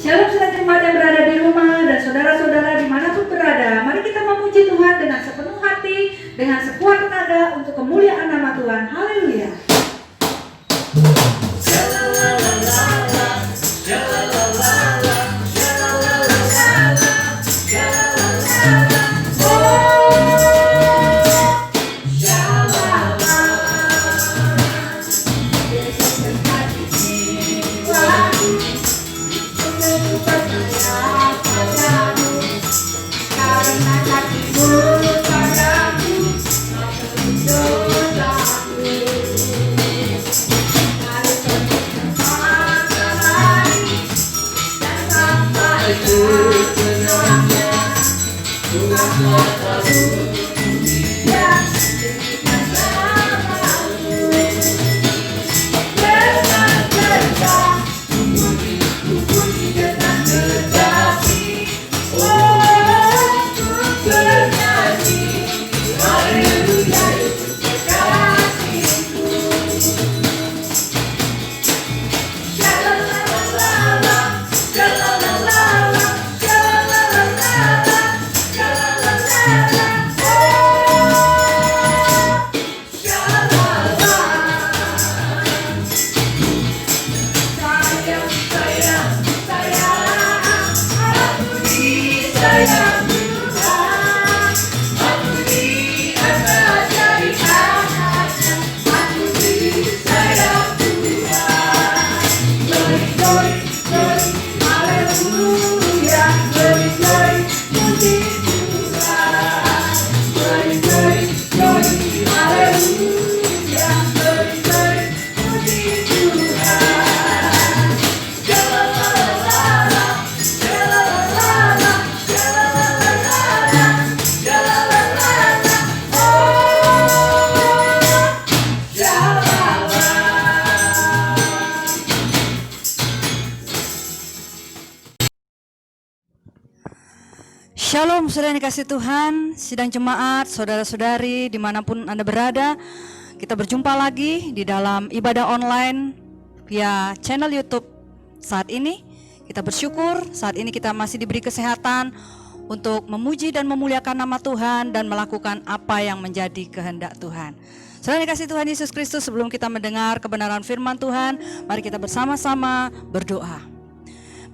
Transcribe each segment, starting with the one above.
Shalom saudara jemaat yang berada di rumah dan saudara-saudara dimanapun berada. Mari kita memuji Tuhan dengan sepenuh hati, dengan sekuat tenaga untuk kemuliaan nama Tuhan. Haleluya. Shalom saudara yang dikasih Tuhan, sidang jemaat, saudara-saudari dimanapun Anda berada. Kita berjumpa lagi di dalam ibadah online via channel YouTube. Saat ini kita bersyukur, saat ini kita masih diberi kesehatan untuk memuji dan memuliakan nama Tuhan dan melakukan apa yang menjadi kehendak Tuhan. Saudara yang dikasih Tuhan Yesus Kristus, sebelum kita mendengar kebenaran firman Tuhan, mari kita bersama-sama berdoa.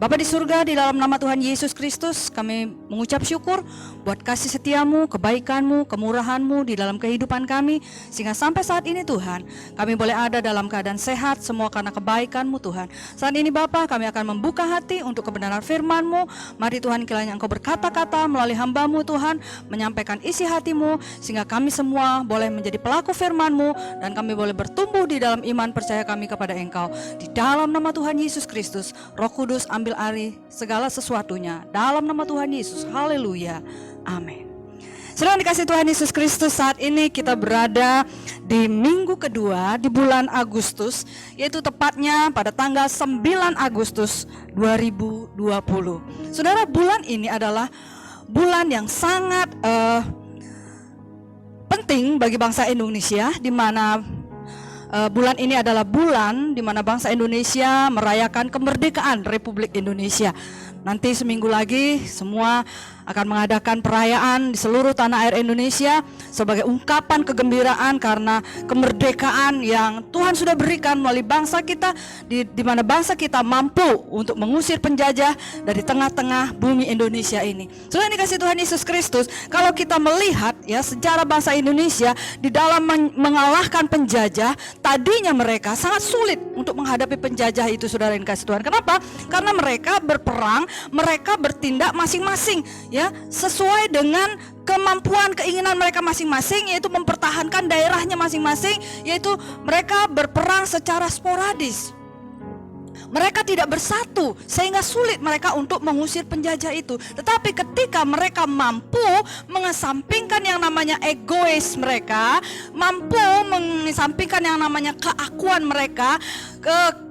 Bapa di surga, di dalam nama Tuhan Yesus Kristus, kami mengucap syukur buat kasih setiamu, kebaikanmu, kemurahanmu di dalam kehidupan kami, sehingga sampai saat ini Tuhan, kami boleh ada dalam keadaan sehat, semua karena kebaikanmu Tuhan. Saat ini Bapa, kami akan membuka hati untuk kebenaran firman-Mu. Mari Tuhan, kiranya Engkau berkata-kata melalui hamba-Mu Tuhan, menyampaikan isi hati-Mu, sehingga kami semua boleh menjadi pelaku firman-Mu, dan kami boleh bertumbuh di dalam iman percaya kami kepada Engkau. Di dalam nama Tuhan Yesus Kristus, Roh Kudus ambil alih segala sesuatunya dalam nama Tuhan Yesus. Haleluya. Amin. Saudara dikasih Tuhan Yesus Kristus, saat ini kita berada di minggu kedua di bulan Agustus, yaitu tepatnya pada tanggal 9 Agustus 2020. Saudara, bulan ini adalah bulan yang sangat penting bagi bangsa Indonesia, di mana bulan ini adalah bulan di mana bangsa Indonesia merayakan kemerdekaan Republik Indonesia. Nanti seminggu lagi semua akan mengadakan perayaan di seluruh tanah air Indonesia sebagai ungkapan kegembiraan karena kemerdekaan yang Tuhan sudah berikan melalui bangsa kita, di mana bangsa kita mampu untuk mengusir penjajah dari tengah-tengah bumi Indonesia ini. Saudara yang dikasih Tuhan Yesus Kristus, kalau kita melihat ya sejarah bangsa Indonesia di dalam mengalahkan penjajah, tadinya mereka sangat sulit untuk menghadapi penjajah itu, saudara yang dikasih Tuhan. Kenapa? Karena mereka berperang, mereka bertindak masing-masing ya sesuai dengan kemampuan keinginan mereka masing-masing, yaitu mempertahankan daerahnya masing-masing, yaitu mereka berperang secara sporadis. Mereka tidak bersatu sehingga sulit mereka untuk mengusir penjajah itu. Tetapi ketika mereka mampu mengesampingkan yang namanya egois mereka, mampu mengesampingkan yang namanya keakuan mereka,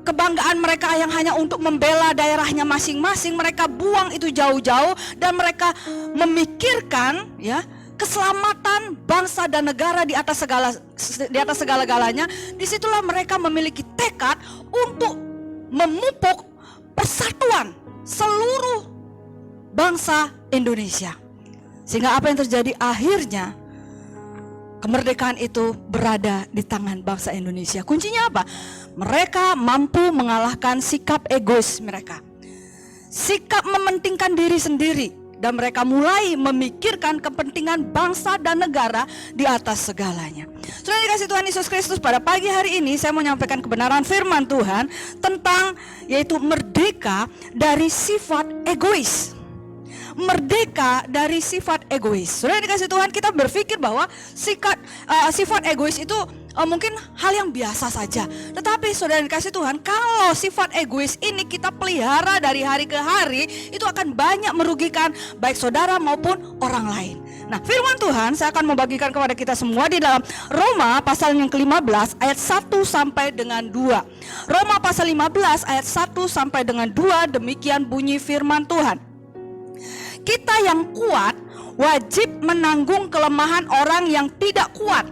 kebanggaan mereka yang hanya untuk membela daerahnya masing-masing, mereka buang itu jauh-jauh dan mereka memikirkan ya keselamatan bangsa dan negara di atas segala-galanya. Disitulah mereka memiliki tekad untuk memupuk persatuan seluruh bangsa Indonesia. Sehingga apa yang terjadi akhirnya, kemerdekaan itu berada di tangan bangsa Indonesia. Kuncinya apa? Mereka mampu mengalahkan sikap egois mereka, sikap mementingkan diri sendiri, dan mereka mulai memikirkan kepentingan bangsa dan negara di atas segalanya. Saudara dikasih Tuhan Yesus Kristus, pada pagi hari ini saya mau menyampaikan kebenaran firman Tuhan tentang yaitu merdeka dari sifat egois. Merdeka dari sifat egois. Saudara dikasih Tuhan, kita berpikir bahwa sifat egois itu mungkin hal yang biasa saja. Tetapi saudara dikasih Tuhan, kalau sifat egois ini kita pelihara dari hari ke hari, itu akan banyak merugikan baik saudara maupun orang lain. Nah, firman Tuhan saya akan membagikan kepada kita semua di dalam Roma pasal yang ke-15 ayat 1 sampai dengan 2. Roma pasal 15 ayat 1 sampai dengan 2, demikian bunyi firman Tuhan. Kita yang kuat wajib menanggung kelemahan orang yang tidak kuat.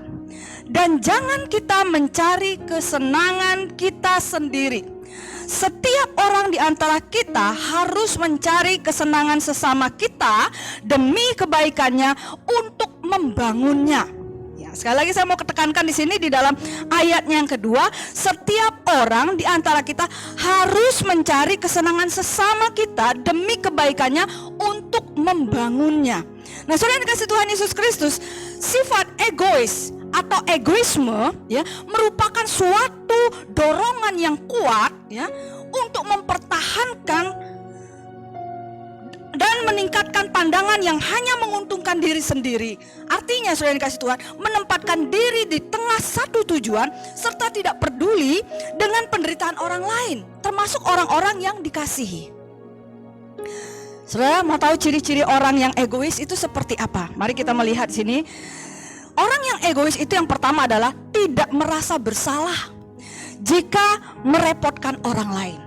Dan jangan kita mencari kesenangan kita sendiri. Setiap orang di antara kita harus mencari kesenangan sesama kita demi kebaikannya untuk membangunnya. Ya, sekali lagi saya mau tekankan di sini di dalam ayat yang kedua, setiap orang di antara kita harus mencari kesenangan sesama kita demi kebaikannya untuk membangunnya. Nah, saudara yang dikasih Tuhan Yesus Kristus, sifat egois atau egoisme ya merupakan suatu dorongan yang kuat ya untuk mempertahankan dan meningkatkan pandangan yang hanya menguntungkan diri sendiri. Artinya saudara yang dikasih Tuhan, menempatkan diri di tengah satu tujuan serta tidak peduli dengan penderitaan orang lain, termasuk orang-orang yang dikasihi. Saudara mau tahu ciri-ciri orang yang egois itu seperti apa? Mari kita melihat sini. Orang yang egois itu yang pertama adalah tidak merasa bersalah jika merepotkan orang lain.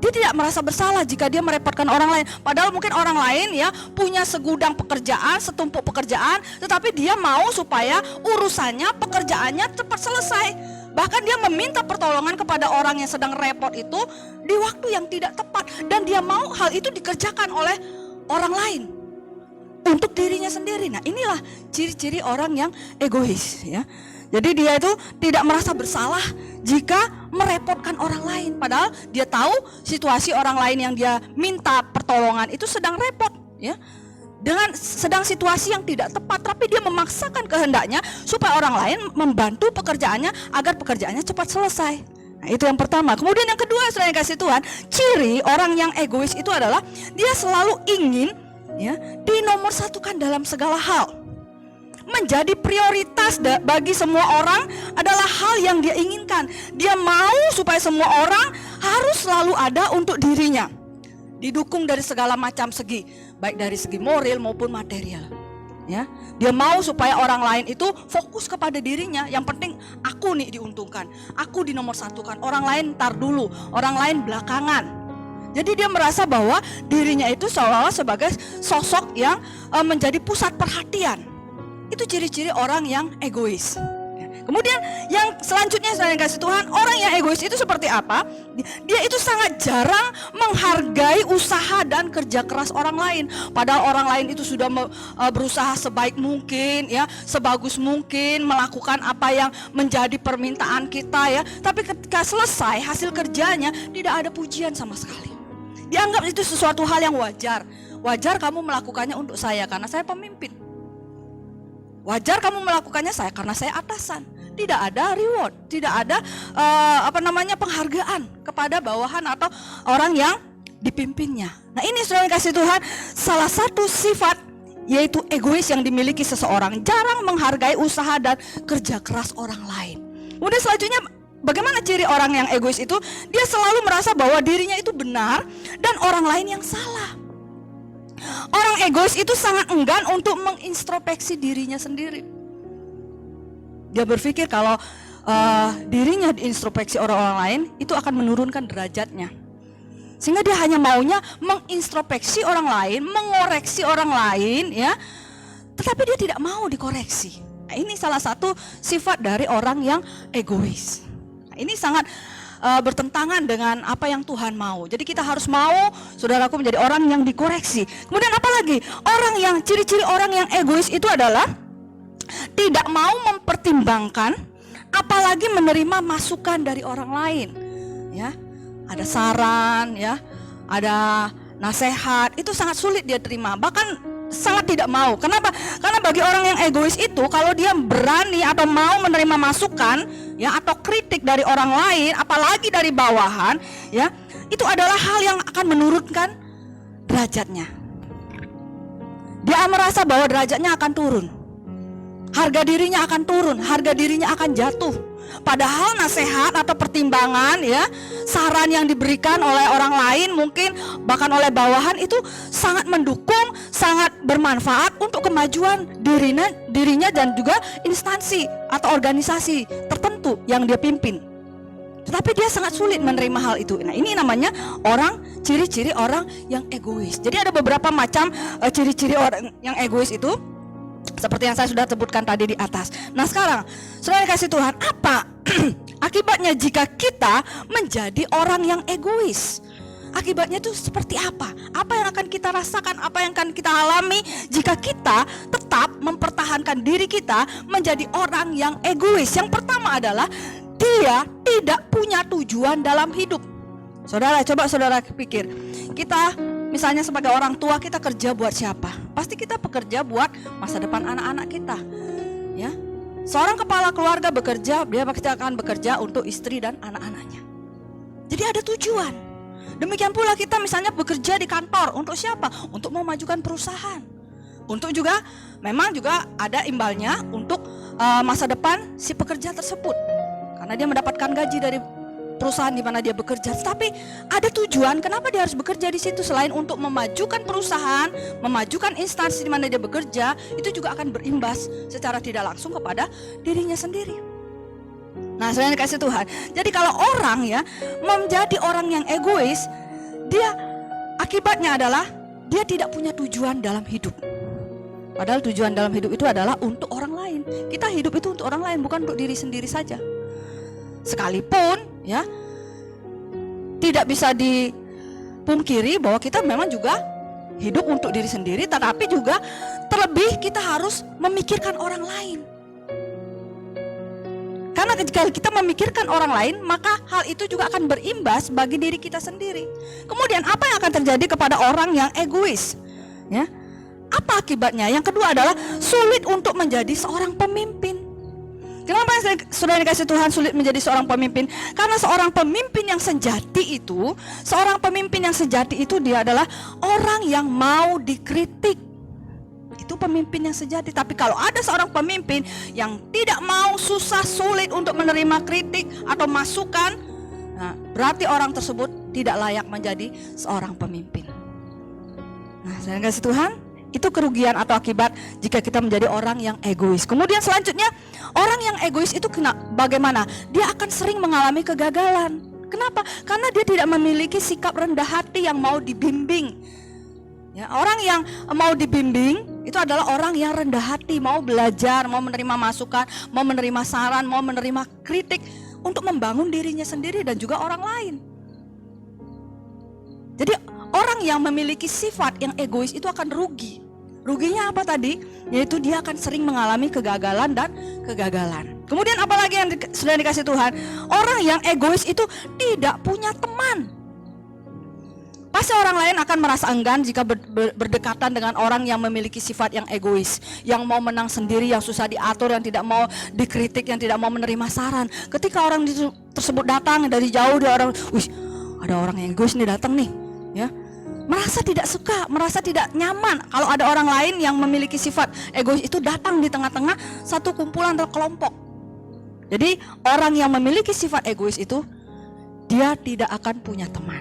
Dia tidak merasa bersalah jika dia merepotkan orang lain. Padahal mungkin orang lain ya punya segudang pekerjaan, setumpuk pekerjaan, tetapi dia mau supaya urusannya, pekerjaannya cepat selesai. Bahkan dia meminta pertolongan kepada orang yang sedang repot itu di waktu yang tidak tepat, dan dia mau hal itu dikerjakan oleh orang lain untuk dirinya sendiri. Nah, inilah ciri-ciri orang yang egois ya. Jadi dia itu tidak merasa bersalah jika merepotkan orang lain, padahal dia tahu situasi orang lain yang dia minta pertolongan itu sedang repot ya, dengan sedang situasi yang tidak tepat, tapi dia memaksakan kehendaknya supaya orang lain membantu pekerjaannya agar pekerjaannya cepat selesai. Nah, itu yang pertama. Kemudian yang kedua, saudara yang kasih Tuhan, ciri orang yang egois itu adalah dia selalu ingin ya dinomorsatukan dalam segala hal. Menjadi prioritas bagi semua orang adalah hal yang dia inginkan. Dia mau supaya semua orang harus selalu ada untuk dirinya, didukung dari segala macam segi, baik dari segi moral maupun material ya. Dia mau supaya orang lain itu fokus kepada dirinya. Yang penting aku nih diuntungkan, aku dinomorsatukan, orang lain ntar dulu, orang lain belakangan. Jadi dia merasa bahwa dirinya itu seolah-olah sebagai sosok yang menjadi pusat perhatian. Itu ciri-ciri orang yang egois. Kemudian yang selanjutnya saya kasih Tuhan, orang yang egois itu seperti apa? Dia itu sangat jarang menghargai usaha dan kerja keras orang lain. Padahal orang lain itu sudah berusaha sebaik mungkin ya, sebagus mungkin melakukan apa yang menjadi permintaan kita ya. Tapi ketika selesai hasil kerjanya tidak ada pujian sama sekali. Dianggap itu sesuatu hal yang wajar. Wajar kamu melakukannya untuk saya karena saya pemimpin. Wajar kamu melakukannya saya karena saya atasan. Tidak ada reward, tidak ada penghargaan kepada bawahan atau orang yang dipimpinnya. Nah, ini saudara yang kasih Tuhan, salah satu sifat yaitu egois yang dimiliki seseorang, jarang menghargai usaha dan kerja keras orang lain. Kemudian selanjutnya, bagaimana ciri orang yang egois itu? Dia selalu merasa bahwa dirinya itu benar dan orang lain yang salah. Orang egois itu sangat enggan untuk mengintrospeksi dirinya sendiri. Dia berpikir kalau dirinya diintrospeksi orang lain itu akan menurunkan derajatnya. Sehingga dia hanya maunya mengintrospeksi orang lain, mengoreksi orang lain ya. Tetapi dia tidak mau dikoreksi. Nah, ini salah satu sifat dari orang yang egois. Nah, ini sangat bertentangan dengan apa yang Tuhan mau. Jadi kita harus mau, saudaraku, menjadi orang yang dikoreksi. Kemudian apa lagi? Ciri-ciri orang yang egois itu adalah tidak mau mempertimbangkan, apalagi menerima masukan dari orang lain. Ya, ada saran, ya, ada nasihat, itu sangat sulit dia terima. Bahkan sangat tidak mau. Kenapa? Karena bagi orang yang egois itu, kalau dia berani atau mau menerima masukan, ya, atau kritik dari orang lain, apalagi dari bawahan, ya, itu adalah hal yang akan menurunkan derajatnya. Dia merasa bahwa derajatnya akan turun, harga dirinya akan turun, harga dirinya akan jatuh. Padahal nasihat atau pertimbangan, ya, saran yang diberikan oleh orang lain, mungkin bahkan oleh bawahan, itu sangat mendukung, sangat bermanfaat untuk kemajuan dirinya dan juga instansi atau organisasi tertentu yang dia pimpin. Tetapi dia sangat sulit menerima hal itu. Nah, ini namanya ciri-ciri orang yang egois. Jadi ada beberapa macam ciri-ciri orang yang egois itu, seperti yang saya sudah sebutkan tadi di atas. Nah, sekarang saudara kasih Tuhan, apa akibatnya jika kita menjadi orang yang egois? Akibatnya itu seperti apa? Apa yang akan kita rasakan? Apa yang akan kita alami jika kita tetap mempertahankan diri kita menjadi orang yang egois? Yang pertama adalah dia tidak punya tujuan dalam hidup. Saudara, coba saudara pikir, kita misalnya sebagai orang tua, kita kerja buat siapa? Pasti kita bekerja buat masa depan anak-anak kita, ya. Seorang kepala keluarga bekerja, dia pasti akan bekerja untuk istri dan anak-anaknya. Jadi ada tujuan. Demikian pula kita misalnya bekerja di kantor, untuk siapa? Untuk memajukan perusahaan. Untuk juga, memang juga ada imbalnya untuk masa depan si pekerja tersebut, karena dia mendapatkan gaji dari perusahaan di mana dia bekerja. Tapi ada tujuan kenapa dia harus bekerja di situ, selain untuk memajukan perusahaan, memajukan instansi di mana dia bekerja, itu juga akan berimbas secara tidak langsung kepada dirinya sendiri. Nah, saya dikasih Tuhan. Jadi kalau orang, ya, menjadi orang yang egois, dia akibatnya adalah dia tidak punya tujuan dalam hidup. Padahal tujuan dalam hidup itu adalah untuk orang lain. Kita hidup itu untuk orang lain, bukan untuk diri sendiri saja. Sekalipun, ya, tidak bisa dipungkiri bahwa kita memang juga hidup untuk diri sendiri, tetapi juga terlebih kita harus memikirkan orang lain. Karena jika kita memikirkan orang lain, maka hal itu juga akan berimbas bagi diri kita sendiri. Kemudian apa yang akan terjadi kepada orang yang egois? Ya, apa akibatnya? Yang kedua adalah sulit untuk menjadi seorang pemimpin. Kenapa sudah dikasih Tuhan sulit menjadi seorang pemimpin? Karena seorang pemimpin yang sejati itu, dia adalah orang yang mau dikritik. Itu pemimpin yang sejati. Tapi kalau ada seorang pemimpin yang tidak mau, susah, sulit untuk menerima kritik atau masukan, nah, berarti orang tersebut tidak layak menjadi seorang pemimpin. Nah, saya kasih Tuhan, itu kerugian atau akibat jika kita menjadi orang yang egois. Kemudian selanjutnya, orang yang egois itu bagaimana? Dia akan sering mengalami kegagalan. Kenapa? Karena dia tidak memiliki sikap rendah hati yang mau dibimbing. Ya, orang yang mau dibimbing itu adalah orang yang rendah hati, mau belajar, mau menerima masukan, mau menerima saran, mau menerima kritik untuk membangun dirinya sendiri dan juga orang lain. Jadi orang yang memiliki sifat yang egois itu akan rugi. Ruginya apa tadi? Yaitu dia akan sering mengalami kegagalan dan kegagalan. Kemudian apalagi yang sudah dikasih Tuhan? Orang yang egois itu tidak punya teman. Pasti orang lain akan merasa enggan jika berdekatan dengan orang yang memiliki sifat yang egois, yang mau menang sendiri, yang susah diatur, yang tidak mau dikritik, yang tidak mau menerima saran. Ketika orang tersebut datang dari jauh, wih, ada orang yang egois nih datang nih, ya. Merasa tidak suka, merasa tidak nyaman kalau ada orang lain yang memiliki sifat egois itu datang di tengah-tengah satu kumpulan atau kelompok. Jadi orang yang memiliki sifat egois itu, dia tidak akan punya teman.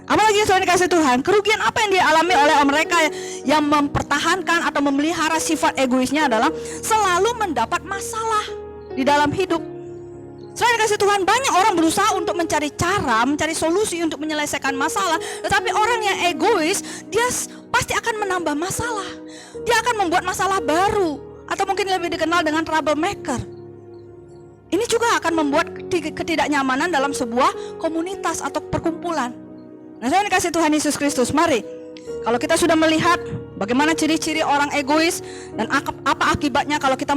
Apalagi selain dikasih Tuhan, kerugian apa yang dialami oleh mereka yang mempertahankan atau memelihara sifat egoisnya adalah selalu mendapat masalah di dalam hidup. Selain dikasih Tuhan, banyak orang berusaha untuk mencari cara, mencari solusi untuk menyelesaikan masalah. Tetapi orang yang egois, dia pasti akan menambah masalah. Dia akan membuat masalah baru, atau mungkin lebih dikenal dengan troublemaker. Ini juga akan membuat ketidaknyamanan dalam sebuah komunitas atau perkumpulan. Nah, saya dikasih Tuhan Yesus Kristus, mari kalau kita sudah melihat bagaimana ciri-ciri orang egois dan apa akibatnya kalau kita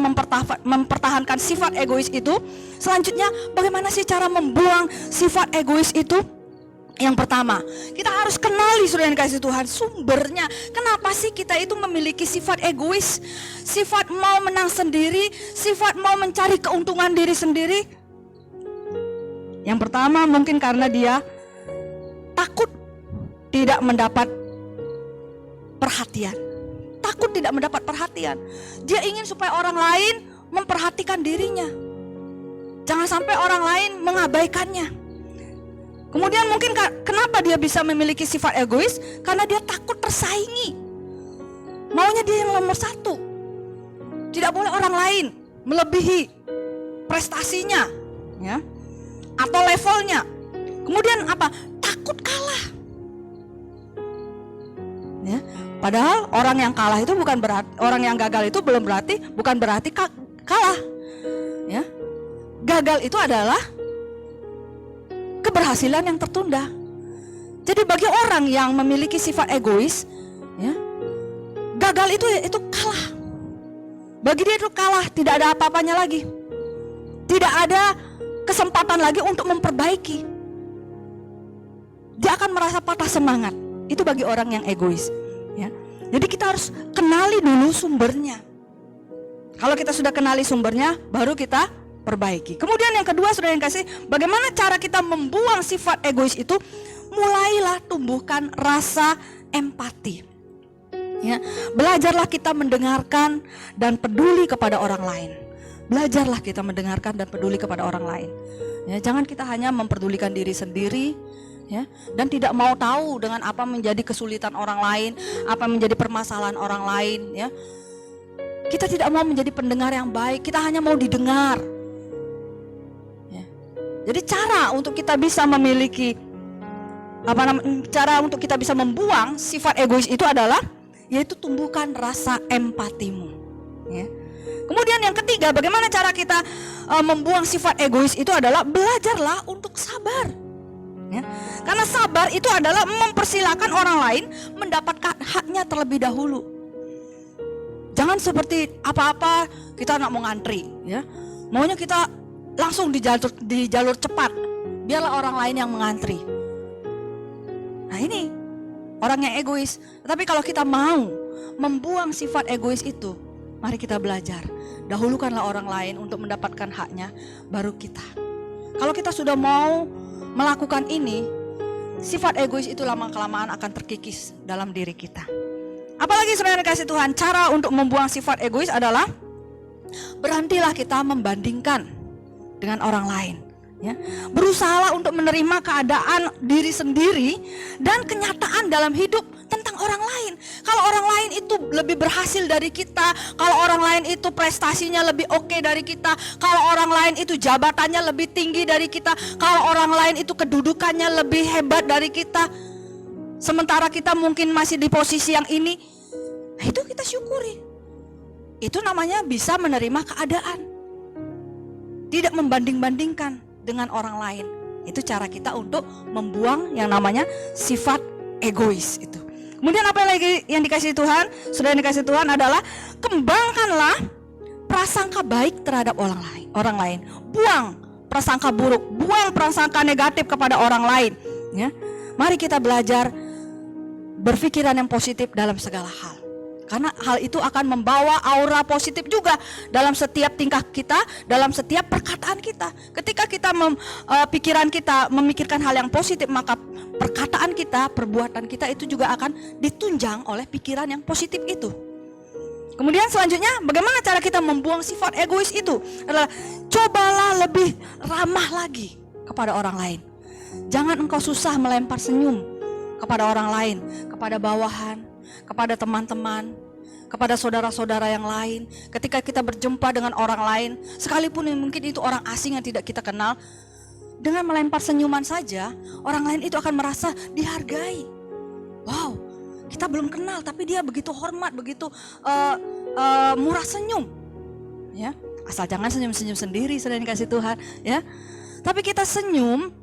mempertahankan sifat egois itu, selanjutnya bagaimana sih cara membuang sifat egois itu? Yang pertama, kita harus kenali, saudara yang dikasih Tuhan, sumbernya. Kenapa sih kita itu memiliki sifat egois? Sifat mau menang sendiri, sifat mau mencari keuntungan diri sendiri. Yang pertama mungkin karena dia takut tidak mendapat perhatian. Takut tidak mendapat perhatian. Dia ingin supaya orang lain memperhatikan dirinya. Jangan sampai orang lain mengabaikannya. Kemudian mungkin kenapa dia bisa memiliki sifat egois? Karena dia takut tersaingi. Maunya dia yang nomor satu. Tidak boleh orang lain melebihi prestasinya, ya, atau levelnya. Kemudian apa? Takut kalah. Ya, padahal orang yang kalah itu bukan berarti, orang yang gagal itu bukan berarti kalah. Ya, gagal itu adalah keberhasilan yang tertunda. Jadi bagi orang yang memiliki sifat egois, ya, gagal itu kalah. Bagi dia itu kalah, tidak ada apa-apanya lagi. Tidak ada kesempatan lagi untuk memperbaiki. Dia akan merasa patah semangat. Itu bagi orang yang egois, ya. Jadi kita harus kenali dulu sumbernya. Kalau kita sudah kenali sumbernya, baru kita perbaiki. Kemudian yang kedua, saudara yang kasih, bagaimana cara kita membuang sifat egois itu? Mulailah tumbuhkan rasa empati. Ya, belajarlah kita mendengarkan dan peduli kepada orang lain. Belajarlah kita mendengarkan dan peduli kepada orang lain. Ya, jangan kita hanya memperdulikan diri sendiri, ya, dan tidak mau tahu dengan apa menjadi kesulitan orang lain, apa menjadi permasalahan orang lain. Ya, kita tidak mau menjadi pendengar yang baik, kita hanya mau didengar. Jadi cara untuk kita bisa memiliki cara untuk kita bisa membuang sifat egois itu adalah yaitu tumbuhkan rasa empatimu. Ya. Kemudian yang ketiga, bagaimana cara kita membuang sifat egois itu adalah belajarlah untuk sabar. Ya. Karena sabar itu adalah mempersilahkan orang lain mendapatkan haknya terlebih dahulu. Jangan seperti apa-apa kita nak mau ngantri, ya. Maunya kita langsung di jalur cepat, biarlah orang lain yang mengantri. Nah, ini orang yang egois. Tapi kalau kita mau membuang sifat egois itu, mari kita belajar. Dahulukanlah orang lain untuk mendapatkan haknya, baru kita. Kalau kita sudah mau melakukan ini, sifat egois itu lama-kelamaan akan terkikis dalam diri kita. Apalagi saudara kasih Tuhan, cara untuk membuang sifat egois adalah berhentilah kita membandingkan dengan orang lain, ya. Berusahalah untuk menerima keadaan diri sendiri dan kenyataan dalam hidup tentang orang lain. Kalau orang lain itu lebih berhasil dari kita, kalau orang lain itu prestasinya lebih oke dari kita, kalau orang lain itu jabatannya lebih tinggi dari kita, kalau orang lain itu kedudukannya lebih hebat dari kita, sementara kita mungkin masih di posisi yang ini, nah itu kita syukuri. Itu namanya bisa menerima keadaan. Tidak membanding-bandingkan dengan orang lain. Itu cara kita untuk membuang yang namanya sifat egois itu. Kemudian apa lagi yang dikasih Tuhan? Sudah dikasih Tuhan adalah kembangkanlah prasangka baik terhadap orang lain. Buang prasangka buruk, buang prasangka negatif kepada orang lain, ya. Mari kita belajar berpikiran yang positif dalam segala hal. Karena hal itu akan membawa aura positif juga dalam setiap tingkah kita, dalam setiap perkataan kita. Ketika kita pikiran kita memikirkan hal yang positif, maka perkataan kita, perbuatan kita itu juga akan ditunjang oleh pikiran yang positif itu. Kemudian selanjutnya, bagaimana cara kita membuang sifat egois itu? Adalah cobalah lebih ramah lagi kepada orang lain. Jangan engkau susah melempar senyum kepada orang lain, kepada bawahan, kepada teman-teman, kepada saudara-saudara yang lain. Ketika kita berjumpa dengan orang lain, sekalipun mungkin itu orang asing yang tidak kita kenal, dengan melempar senyuman saja, orang lain itu akan merasa dihargai. Wow, kita belum kenal tapi dia begitu hormat, begitu murah senyum, ya. Asal jangan senyum-senyum sendiri, saudara yang kasih Tuhan, ya. Tapi kita senyum,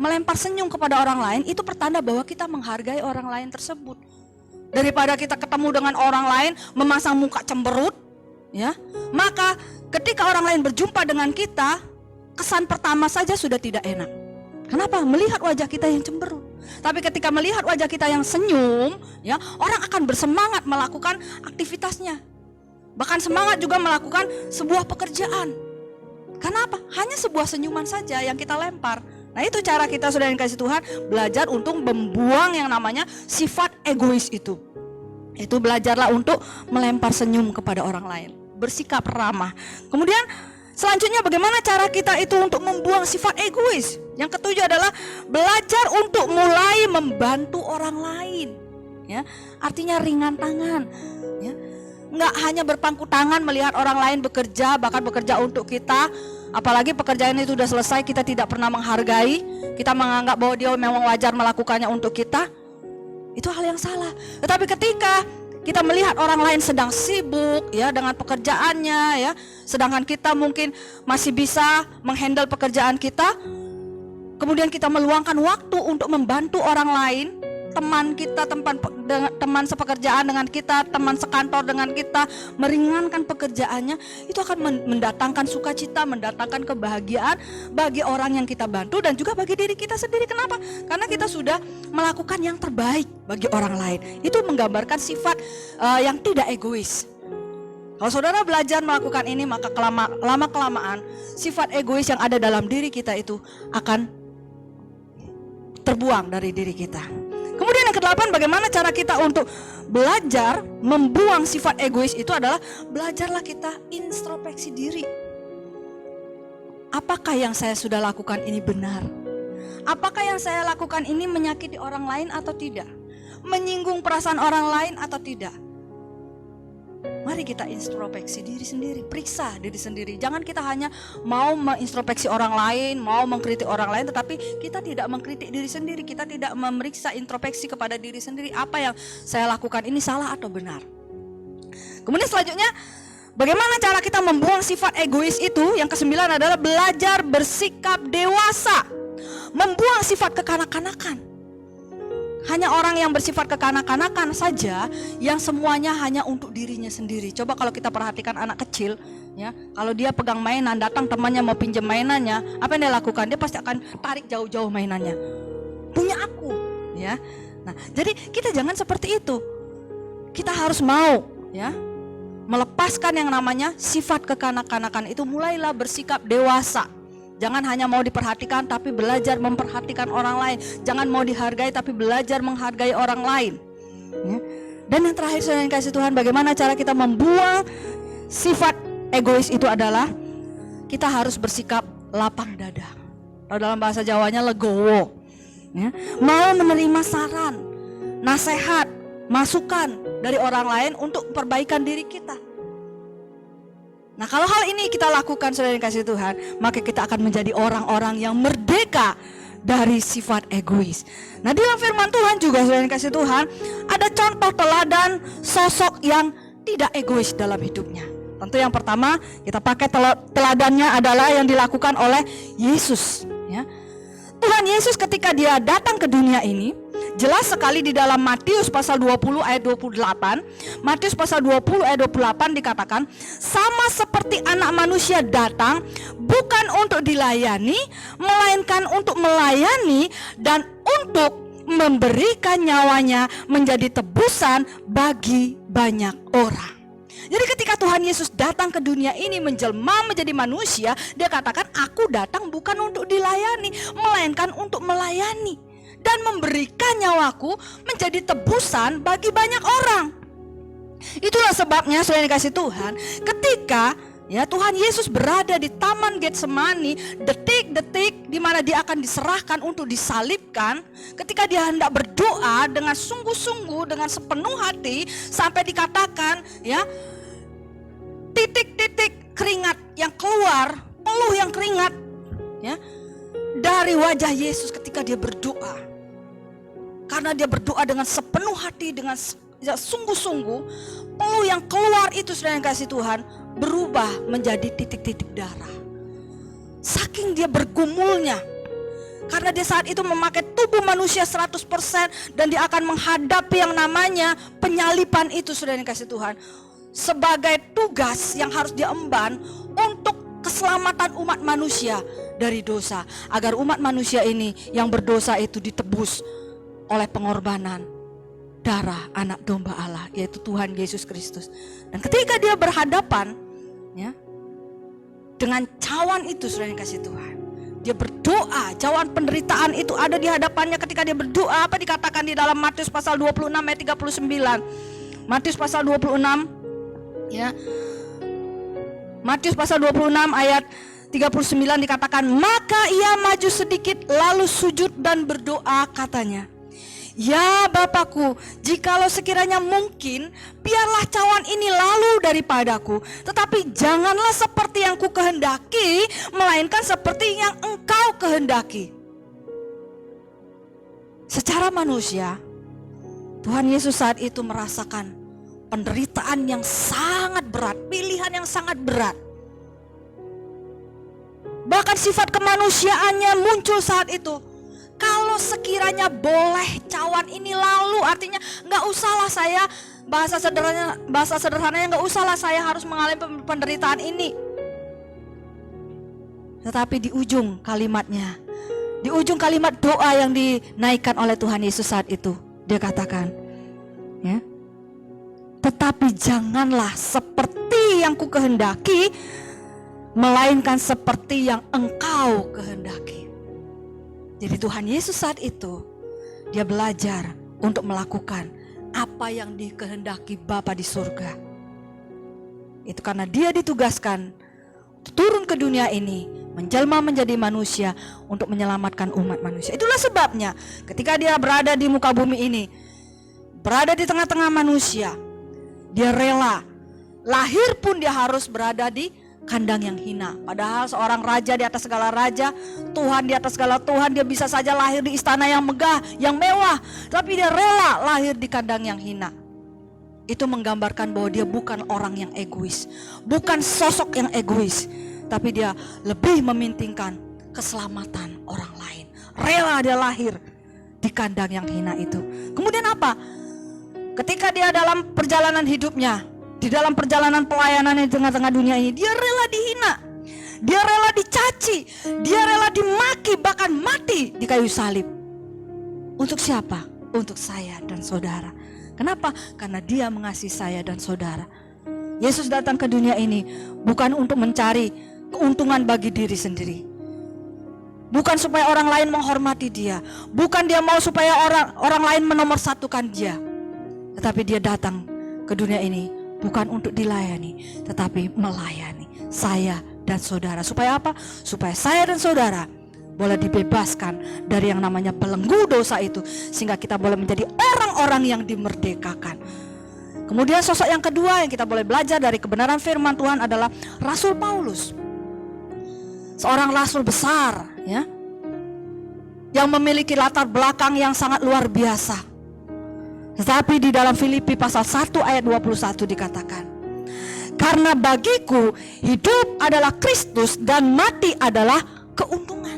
melempar senyum kepada orang lain, itu pertanda bahwa kita menghargai orang lain tersebut. Daripada kita ketemu dengan orang lain memasang muka cemberut, ya, maka ketika orang lain berjumpa dengan kita, kesan pertama saja sudah tidak enak. Kenapa? Melihat wajah kita yang cemberut. Tapi ketika melihat wajah kita yang senyum, ya, orang akan bersemangat melakukan aktivitasnya. Bahkan semangat juga melakukan sebuah pekerjaan. Kenapa? Hanya sebuah senyuman saja yang kita lempar. Nah, itu cara kita, saudara yang kasih Tuhan, belajar untuk membuang yang namanya sifat egois itu. Itu belajarlah untuk melempar senyum kepada orang lain, bersikap ramah. Kemudian selanjutnya bagaimana cara kita itu untuk membuang sifat egois? Yang ketujuh adalah belajar untuk mulai membantu orang lain. Ya, artinya ringan tangan. Ya, nggak hanya berpangku tangan melihat orang lain bekerja, bahkan bekerja untuk kita. Apalagi pekerjaan itu sudah selesai, kita tidak pernah menghargai, kita menganggap bahwa dia memang wajar melakukannya untuk kita. Itu hal yang salah. Tetapi ketika kita melihat orang lain sedang sibuk, ya, dengan pekerjaannya, ya, sedangkan kita mungkin masih bisa menghandle pekerjaan kita, kemudian kita meluangkan waktu untuk membantu orang lain, teman kita, teman sepekerjaan dengan kita, teman sekantor dengan kita, meringankan pekerjaannya, itu akan mendatangkan sukacita, mendatangkan kebahagiaan bagi orang yang kita bantu dan juga bagi diri kita sendiri. Kenapa? Karena kita sudah melakukan yang terbaik bagi orang lain. Itu menggambarkan sifat yang tidak egois. Kalau saudara belajar melakukan ini, maka lama-kelamaan sifat egois yang ada dalam diri kita itu akan terbuang dari diri kita. Kemudian yang ke-8, bagaimana cara kita untuk belajar membuang sifat egois itu adalah belajarlah kita introspeksi diri. Apakah yang saya sudah lakukan ini benar? Apakah yang saya lakukan ini menyakiti orang lain atau tidak? Menyinggung perasaan orang lain atau tidak? Mari kita introspeksi diri sendiri, periksa diri sendiri. Jangan kita hanya mau mengintrospeksi orang lain, mau mengkritik orang lain, tetapi kita tidak mengkritik diri sendiri. Kita tidak memeriksa introspeksi kepada diri sendiri. Apa yang saya lakukan ini salah atau benar? Kemudian selanjutnya, bagaimana cara kita membuang sifat egois itu? Yang ke-9 adalah belajar bersikap dewasa, membuang sifat kekanak-kanakan. Hanya orang yang bersifat kekanak-kanakan saja yang semuanya hanya untuk dirinya sendiri. Coba kalau kita perhatikan anak kecil, ya, kalau dia pegang mainan, datang temannya mau pinjam mainannya, apa yang dia lakukan? Dia pasti akan tarik jauh-jauh mainannya. Punya aku, ya. Nah, jadi kita jangan seperti itu. Kita harus mau, ya, melepaskan yang namanya sifat kekanak-kanakan itu. Mulailah bersikap dewasa. Jangan hanya mau diperhatikan tapi belajar memperhatikan orang lain. Jangan mau dihargai tapi belajar menghargai orang lain, ya. Dan yang terakhir, saudara yang kasih Tuhan, bagaimana cara kita membuang sifat egois itu adalah kita harus bersikap lapang dada. Kalau dalam bahasa Jawanya legowo, ya. Mau menerima saran, nasihat, masukan dari orang lain untuk perbaikan diri kita. Nah, kalau hal ini kita lakukan, saudara yang kasih Tuhan, maka kita akan menjadi orang-orang yang merdeka dari sifat egois. Nah, di dalam firman Tuhan juga, saudara yang kasih Tuhan, ada contoh teladan sosok yang tidak egois dalam hidupnya. Tentu yang pertama kita pakai teladannya adalah yang dilakukan oleh Yesus, ya. Tuhan Yesus ketika dia datang ke dunia ini, jelas sekali di dalam Matius pasal 20 ayat 28, Matius pasal 20 ayat 28 dikatakan, sama seperti anak manusia datang bukan untuk dilayani, melainkan untuk melayani dan untuk memberikan nyawanya menjadi tebusan bagi banyak orang. Jadi ketika Tuhan Yesus datang ke dunia ini menjelma menjadi manusia, dia katakan, aku datang bukan untuk dilayani, melainkan untuk melayani dan memberikan nyawaku menjadi tebusan bagi banyak orang. Itulah sebabnya, saudara yang dikasih Tuhan, ketika, ya, Tuhan Yesus berada di Taman Getsemani, detik-detik di mana dia akan diserahkan untuk disalibkan, ketika dia hendak berdoa dengan sungguh-sungguh, dengan sepenuh hati, sampai dikatakan, ya, titik-titik keringat yang keluar, peluh yang keringat, ya, dari wajah Yesus ketika dia berdoa. Karena dia berdoa dengan sepenuh hati, dengan tidak sungguh-sungguh, peluh yang keluar itu saudara yang kasih Tuhan berubah menjadi titik-titik darah. Saking dia bergumulnya, karena dia saat itu memakai tubuh manusia 100% dan dia akan menghadapi yang namanya penyalipan itu saudara yang kasih Tuhan, sebagai tugas yang harus diemban untuk keselamatan umat manusia dari dosa, agar umat manusia ini yang berdosa itu ditebus oleh pengorbanan darah anak domba Allah, yaitu Tuhan Yesus Kristus. Dan ketika dia berhadapan ya, dengan cawan itu saudara yang kasih Tuhan, dia berdoa, cawan penderitaan itu ada di hadapannya. Ketika dia berdoa, apa dikatakan di dalam Matius pasal 26 ayat 39. Matius pasal 26 ya, Matius pasal 26 ayat 39 dikatakan, maka ia maju sedikit lalu sujud dan berdoa katanya, ya Bapakku, jikalau sekiranya mungkin, biarlah cawan ini lalu daripadaku, tetapi janganlah seperti yang ku kehendaki, melainkan seperti yang Engkau kehendaki. Secara manusia, Tuhan Yesus saat itu merasakan penderitaan yang sangat berat, pilihan yang sangat berat. Bahkan sifat kemanusiaannya muncul saat itu. Kalau sekiranya boleh cawan ini lalu, artinya nggak usahlah saya, bahasa sederhananya nggak usahlah saya harus mengalami penderitaan ini. Tetapi di ujung kalimatnya, di ujung kalimat doa yang dinaikkan oleh Tuhan Yesus saat itu, dia katakan, ya, tetapi janganlah seperti yang ku kehendaki, melainkan seperti yang Engkau kehendaki. Jadi Tuhan Yesus saat itu dia belajar untuk melakukan apa yang dikehendaki Bapa di surga. Itu karena dia ditugaskan turun ke dunia ini, menjelma menjadi manusia untuk menyelamatkan umat manusia. Itulah sebabnya ketika dia berada di muka bumi ini, berada di tengah-tengah manusia, dia rela, lahir pun dia harus berada di kandang yang hina. Padahal seorang raja di atas segala raja, Tuhan di atas segala Tuhan, dia bisa saja lahir di istana yang megah, yang mewah, tapi dia rela lahir di kandang yang hina. Itu menggambarkan bahwa dia bukan orang yang egois, bukan sosok yang egois, tapi dia lebih mementingkan keselamatan orang lain. Rela dia lahir di kandang yang hina itu. Kemudian apa? Ketika dia dalam perjalanan hidupnya, di dalam perjalanan pelayanannya di tengah-tengah dunia ini, dia rela dihina, dia rela dicaci, dia rela dimaki, bahkan mati di kayu salib. Untuk siapa? Untuk saya dan saudara. Kenapa? Karena dia mengasihi saya dan saudara. Yesus datang ke dunia ini bukan untuk mencari keuntungan bagi diri sendiri, bukan supaya orang lain menghormati dia, bukan dia mau supaya orang lain menomorsatukan dia, tetapi dia datang ke dunia ini bukan untuk dilayani, tetapi melayani saya dan saudara. Supaya apa? Supaya saya dan saudara boleh dibebaskan dari yang namanya belenggu dosa itu, sehingga kita boleh menjadi orang-orang yang dimerdekakan. Kemudian sosok yang kedua yang kita boleh belajar dari kebenaran firman Tuhan adalah Rasul Paulus. Seorang rasul besar ya, yang memiliki latar belakang yang sangat luar biasa. Tetapi di dalam Filipi pasal 1 ayat 21 dikatakan, karena bagiku hidup adalah Kristus dan mati adalah keuntungan.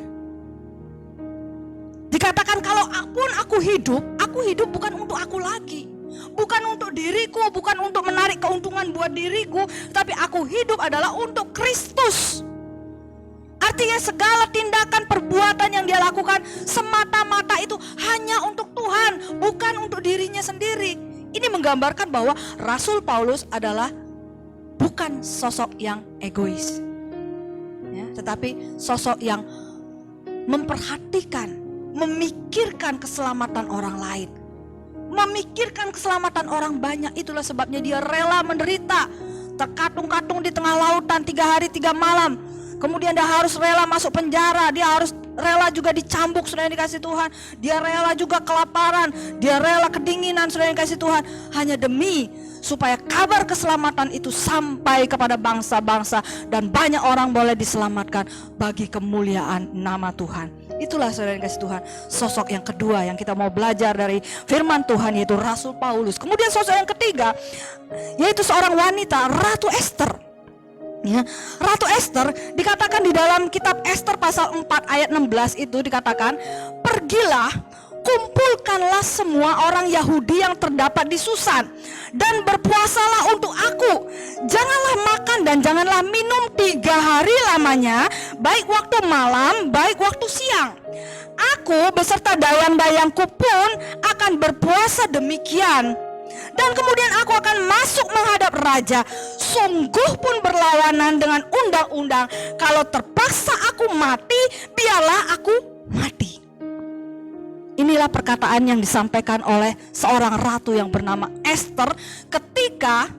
Dikatakan kalau aku hidup bukan untuk aku lagi, bukan untuk diriku, bukan untuk menarik keuntungan buat diriku, tapi aku hidup adalah untuk Kristus. Artinya segala tindakan perbuatan yang dia lakukan semata-mata itu hanya untuk Tuhan, bukan untuk dirinya sendiri. Ini menggambarkan bahwa Rasul Paulus adalah bukan sosok yang egois ya, tetapi sosok yang memperhatikan, memikirkan keselamatan orang lain, memikirkan keselamatan orang banyak. Itulah sebabnya dia rela menderita, terkatung-katung di tengah lautan 3 hari 3 malam. Kemudian dia harus rela masuk penjara, dia harus rela juga dicambuk, saudara yang dikasih Tuhan. Dia rela juga kelaparan, dia rela kedinginan, saudara yang dikasih Tuhan, hanya demi supaya kabar keselamatan itu sampai kepada bangsa-bangsa dan banyak orang boleh diselamatkan bagi kemuliaan nama Tuhan. Itulah saudara yang kasih Tuhan, sosok yang kedua yang kita mau belajar dari firman Tuhan, yaitu Rasul Paulus. Kemudian sosok yang ketiga, yaitu seorang wanita, Ratu Ester. Ya, Ratu Ester dikatakan di dalam kitab Ester pasal 4 ayat 16 itu dikatakan, pergilah, kumpulkanlah semua orang Yahudi yang terdapat di Susan dan berpuasalah untuk aku. Janganlah makan dan janganlah minum 3 hari lamanya, baik waktu malam, baik waktu siang. Aku beserta dayang-dayangku pun akan berpuasa demikian. Dan kemudian aku akan masuk menghadap raja, sungguh pun berlawanan dengan undang-undang. Kalau terpaksa aku mati, biarlah aku mati. Inilah perkataan yang disampaikan oleh seorang ratu yang bernama Ester ketika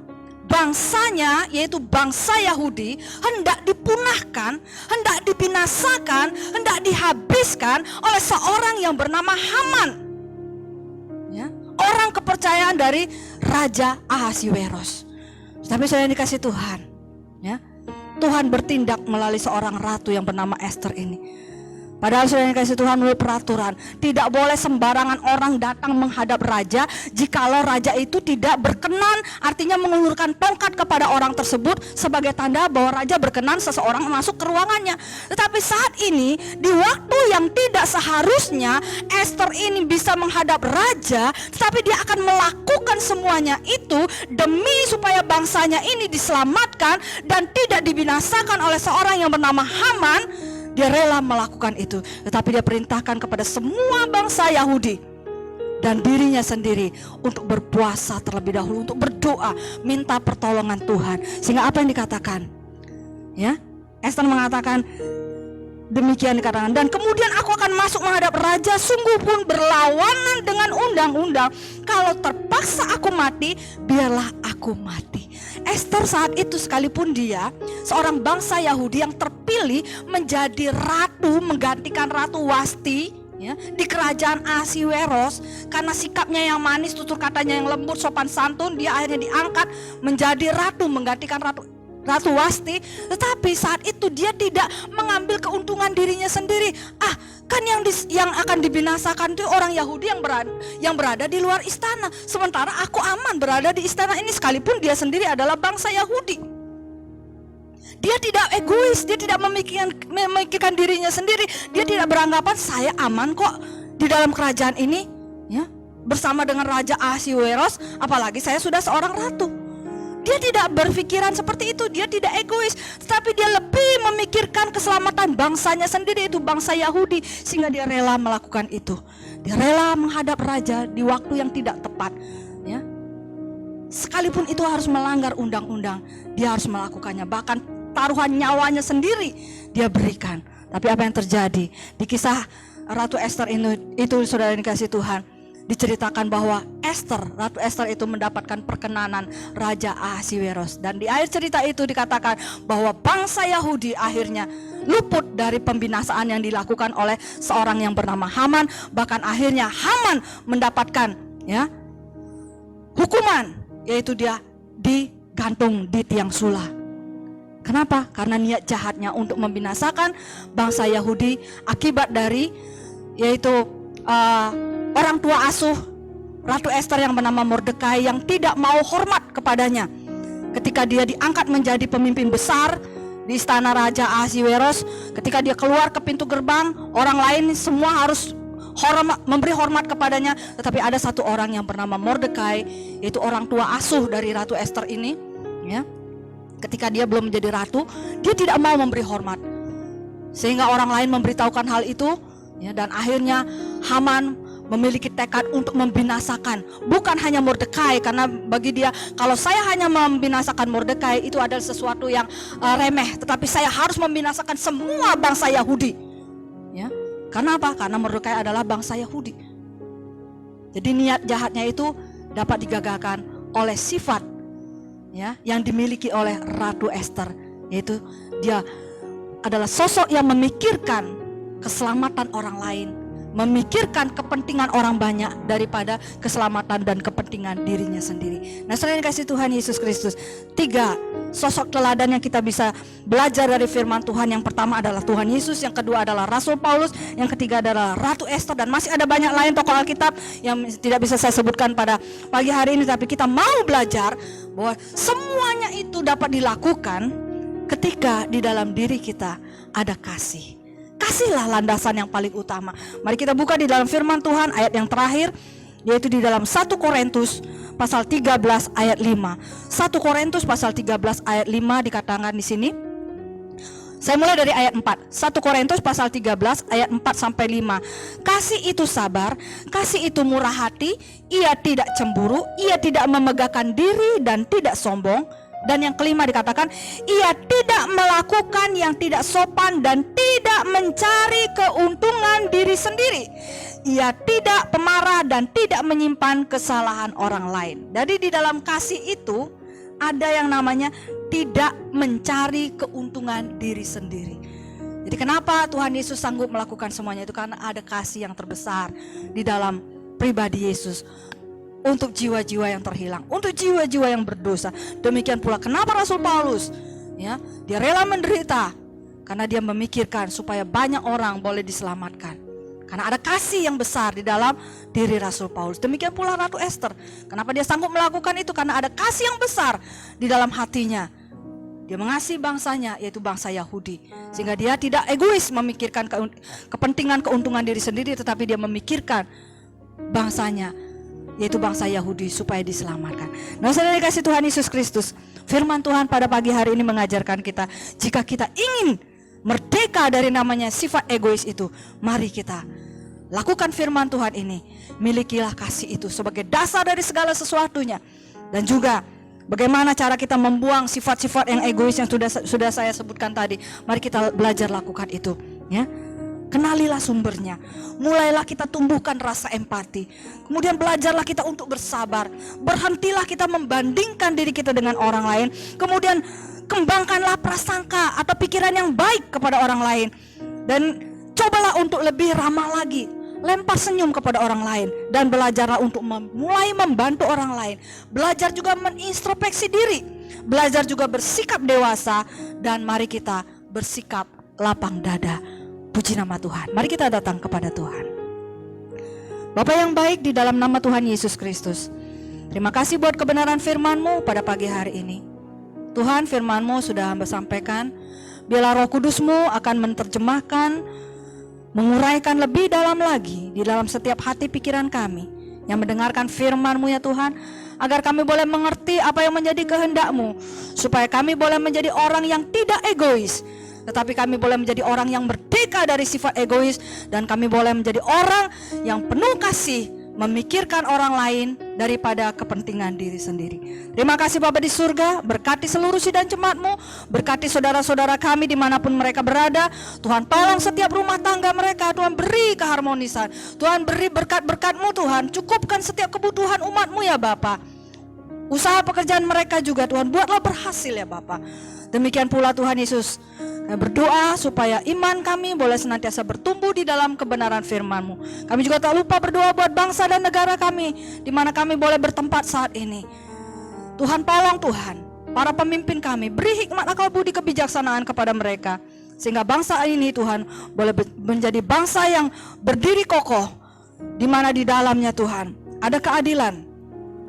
bangsanya, yaitu bangsa Yahudi, hendak dipunahkan, hendak dibinasakan, hendak dihabiskan oleh seorang yang bernama Haman, ya, orang kepercayaan dari Raja Ahasiweros. Tapi saya dikasih Tuhan, ya, Tuhan bertindak melalui seorang ratu yang bernama Ester ini. Padahal sudah dikasih Tuhan melalui peraturan, tidak boleh sembarangan orang datang menghadap raja jikalau raja itu tidak berkenan, artinya mengulurkan tongkat kepada orang tersebut sebagai tanda bahwa raja berkenan seseorang masuk ke ruangannya. Tetapi saat ini, di waktu yang tidak seharusnya Ester ini bisa menghadap raja, tetapi dia akan melakukan semuanya itu demi supaya bangsanya ini diselamatkan dan tidak dibinasakan oleh seorang yang bernama Haman. Dia rela melakukan itu, tetapi dia perintahkan kepada semua bangsa Yahudi dan dirinya sendiri untuk berpuasa terlebih dahulu, untuk berdoa, minta pertolongan Tuhan. Sehingga apa yang dikatakan? Ya, Ester mengatakan demikian dikatakan, dan kemudian aku akan masuk menghadap raja, sungguh pun berlawanan dengan undang-undang. Kalau terpaksa aku mati, biarlah aku mati. Ester saat itu sekalipun dia seorang bangsa Yahudi yang terpilih menjadi ratu, menggantikan Ratu Wasti, ya, di kerajaan Ahasiweros, karena sikapnya yang manis, tutur katanya yang lembut, sopan santun, dia akhirnya diangkat menjadi ratu, menggantikan Ratu Wasti. Tetapi saat itu dia tidak mengambil keuntungan dirinya sendiri. Kan yang akan dibinasakan itu orang Yahudi yang berada di luar istana, sementara aku aman berada di istana ini, sekalipun dia sendiri adalah bangsa Yahudi. Dia tidak egois, dia tidak memikirkan dirinya sendiri. Dia tidak beranggapan saya aman kok di dalam kerajaan ini, ya, bersama dengan Raja Ahasiweros, apalagi saya sudah seorang ratu. Dia tidak berpikiran seperti itu, dia tidak egois, tetapi dia lebih memikirkan keselamatan bangsanya sendiri, itu bangsa Yahudi, sehingga dia rela melakukan itu. Dia rela menghadap raja di waktu yang tidak tepat, ya. Sekalipun itu harus melanggar undang-undang, dia harus melakukannya. Bahkan taruhan nyawanya sendiri dia berikan. Tapi apa yang terjadi di kisah Ratu Ester itu saudara yang dikasih Tuhan, diceritakan bahwa Ratu Ester itu mendapatkan perkenanan Raja Ahasiweros. Dan di akhir cerita itu dikatakan bahwa bangsa Yahudi akhirnya luput dari pembinasaan yang dilakukan oleh seorang yang bernama Haman. Bahkan akhirnya Haman mendapatkan, ya, hukuman, yaitu dia digantung di tiang sula. Kenapa? Karena niat jahatnya untuk membinasakan bangsa Yahudi akibat dari, yaitu orang tua asuh Ratu Ester yang bernama Mordekai yang tidak mau hormat kepadanya. Ketika dia diangkat menjadi pemimpin besar di istana Raja Ahasiweros, ketika dia keluar ke pintu gerbang, orang lain semua harus memberi hormat kepadanya. Tetapi ada satu orang yang bernama Mordekai, yaitu orang tua asuh dari Ratu Ester ini, ya. Ketika dia belum menjadi ratu, dia tidak mau memberi hormat, sehingga orang lain memberitahukan hal itu, ya, dan akhirnya Haman memiliki tekad untuk membinasakan bukan hanya Mordekai, karena bagi dia kalau saya hanya membinasakan Mordekai itu adalah sesuatu yang remeh, tetapi saya harus membinasakan semua bangsa Yahudi, ya. Karena apa? Karena Mordekai adalah bangsa Yahudi. Jadi niat jahatnya itu dapat digagalkan oleh sifat, ya, yang dimiliki oleh Ratu Ester, yaitu dia adalah sosok yang memikirkan keselamatan orang lain, memikirkan kepentingan orang banyak daripada keselamatan dan kepentingan dirinya sendiri. Nah, selain kasih Tuhan Yesus Kristus, 3 sosok teladan yang kita bisa belajar dari firman Tuhan. Yang pertama adalah Tuhan Yesus, yang kedua adalah Rasul Paulus, yang ketiga adalah Ratu Esther, dan masih ada banyak lain tokoh Alkitab yang tidak bisa saya sebutkan pada pagi hari ini. Tapi kita mau belajar bahwa semuanya itu dapat dilakukan ketika di dalam diri kita ada kasih. Kasihlah landasan yang paling utama. Mari kita buka di dalam firman Tuhan ayat yang terakhir, yaitu di dalam 1 Korintus pasal 13 ayat 5. 1 Korintus pasal 13 ayat 5 dikatakan di sini. Saya mulai dari ayat 4. 1 Korintus pasal 13 ayat 4 sampai 5. Kasih itu sabar, kasih itu murah hati, ia tidak cemburu, ia tidak memegahkan diri dan tidak sombong. Dan yang kelima dikatakan, ia tidak melakukan yang tidak sopan dan tidak mencari keuntungan diri sendiri. Ia tidak pemarah dan tidak menyimpan kesalahan orang lain. Jadi di dalam kasih itu ada yang namanya tidak mencari keuntungan diri sendiri. Jadi kenapa Tuhan Yesus sanggup melakukan semuanya itu? Karena ada kasih yang terbesar di dalam pribadi Yesus. Untuk jiwa-jiwa yang terhilang, untuk jiwa-jiwa yang berdosa. Demikian pula kenapa Rasul Paulus, ya, dia rela menderita karena dia memikirkan supaya banyak orang boleh diselamatkan. Karena ada kasih yang besar di dalam diri Rasul Paulus. Demikian pula Ratu Esther. Kenapa dia sanggup melakukan itu? Karena ada kasih yang besar di dalam hatinya. Dia mengasihi bangsanya, yaitu bangsa Yahudi. Sehingga dia tidak egois memikirkan kepentingan keuntungan diri sendiri, tetapi dia memikirkan bangsanya, yaitu bangsa Yahudi, supaya diselamatkan. Nah, saudara dikasih Tuhan Yesus Kristus, firman Tuhan pada pagi hari ini mengajarkan kita, jika kita ingin merdeka dari namanya sifat egois itu, mari kita lakukan firman Tuhan ini. Milikilah kasih itu sebagai dasar dari segala sesuatunya. Dan juga bagaimana cara kita membuang sifat-sifat yang egois yang sudah saya sebutkan tadi. Mari kita belajar lakukan itu, ya. Kenalilah sumbernya. Mulailah kita tumbuhkan rasa empati. Kemudian belajarlah kita untuk bersabar. Berhentilah kita membandingkan diri kita dengan orang lain. Kemudian kembangkanlah prasangka atau pikiran yang baik kepada orang lain. Dan cobalah untuk lebih ramah lagi. Lempar senyum kepada orang lain. Dan belajarlah untuk mulai membantu orang lain. Belajar juga menintrospeksi diri. Belajar juga bersikap dewasa. Dan mari kita bersikap lapang dada. Puji nama Tuhan. Mari kita datang kepada Tuhan. Bapa yang baik, di dalam nama Tuhan Yesus Kristus, terima kasih buat kebenaran firman-Mu pada pagi hari ini. Tuhan, firman-Mu sudah hamba sampaikan. Biarlah Roh Kudus-Mu akan menerjemahkan, menguraikan lebih dalam lagi di dalam setiap hati pikiran kami yang mendengarkan firman-Mu, ya Tuhan, agar kami boleh mengerti apa yang menjadi kehendak-Mu, supaya kami boleh menjadi orang yang tidak egois, tetapi kami boleh menjadi orang yang merdeka dari sifat egois. Dan kami boleh menjadi orang yang penuh kasih, memikirkan orang lain daripada kepentingan diri sendiri. Terima kasih Bapa di surga. Berkati seluruh sidang jemaat-Mu. Berkati saudara-saudara kami dimanapun mereka berada. Tuhan tolong setiap rumah tangga mereka. Tuhan beri keharmonisan. Tuhan beri berkat-berkat-Mu Tuhan. Cukupkan setiap kebutuhan umat-Mu, ya Bapa. Usaha pekerjaan mereka juga Tuhan buatlah berhasil, ya Bapa. Demikian pula Tuhan Yesus, kami berdoa supaya iman kami boleh senantiasa bertumbuh di dalam kebenaran firman-Mu. Kami juga tak lupa berdoa buat bangsa dan negara kami, di mana kami boleh bertempat saat ini. Tuhan tolong Tuhan, para pemimpin kami, beri hikmat akal budi kebijaksanaan kepada mereka. Sehingga bangsa ini Tuhan boleh menjadi bangsa yang berdiri kokoh, di mana di dalamnya Tuhan ada keadilan,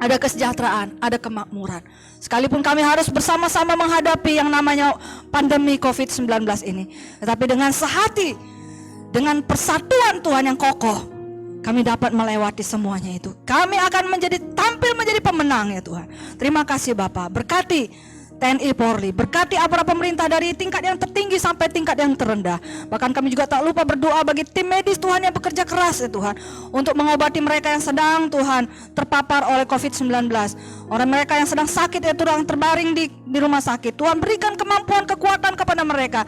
ada kesejahteraan, ada kemakmuran. Sekalipun kami harus bersama-sama menghadapi yang namanya pandemi COVID-19 ini, tetapi dengan sehati, dengan persatuan Tuhan yang kokoh, kami dapat melewati semuanya itu. Kami akan tampil menjadi pemenang, ya Tuhan. Terima kasih Bapa. Berkati TNI Polri, berkati aparat pemerintah dari tingkat yang tertinggi sampai tingkat yang terendah. Bahkan kami juga tak lupa berdoa bagi tim medis Tuhan yang bekerja keras, ya Tuhan, untuk mengobati mereka yang sedang Tuhan terpapar oleh COVID-19. Orang mereka yang sedang sakit, ya Tuhan, terbaring di rumah sakit. Tuhan berikan kemampuan, kekuatan kepada mereka,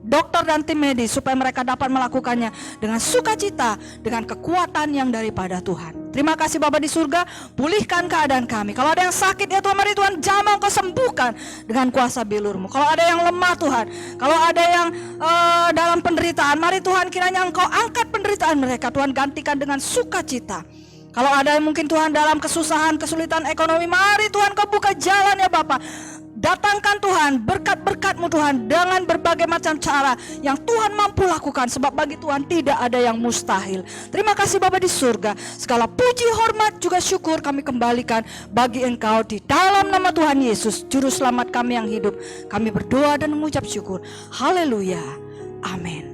dokter dan tim medis, supaya mereka dapat melakukannya dengan sukacita, dengan kekuatan yang daripada Tuhan. Terima kasih Bapa di surga, pulihkan keadaan kami. Kalau ada yang sakit ya Tuhan, mari Tuhan jamah Engkau sembuhkan dengan kuasa bilur-Mu. Kalau ada yang lemah Tuhan, kalau ada yang dalam penderitaan, mari Tuhan kiranya Engkau angkat penderitaan mereka, Tuhan gantikan dengan sukacita. Kalau ada yang mungkin Tuhan dalam kesusahan, kesulitan ekonomi, mari Tuhan Kau buka jalan ya Bapa. Datangkan Tuhan berkat-berkat-Mu Tuhan dengan berbagai macam cara yang Tuhan mampu lakukan, sebab bagi Tuhan tidak ada yang mustahil. Terima kasih Bapa di surga, segala puji, hormat juga syukur kami kembalikan bagi Engkau di dalam nama Tuhan Yesus Juru Selamat kami yang hidup. Kami berdoa dan mengucap syukur. Haleluya, amin.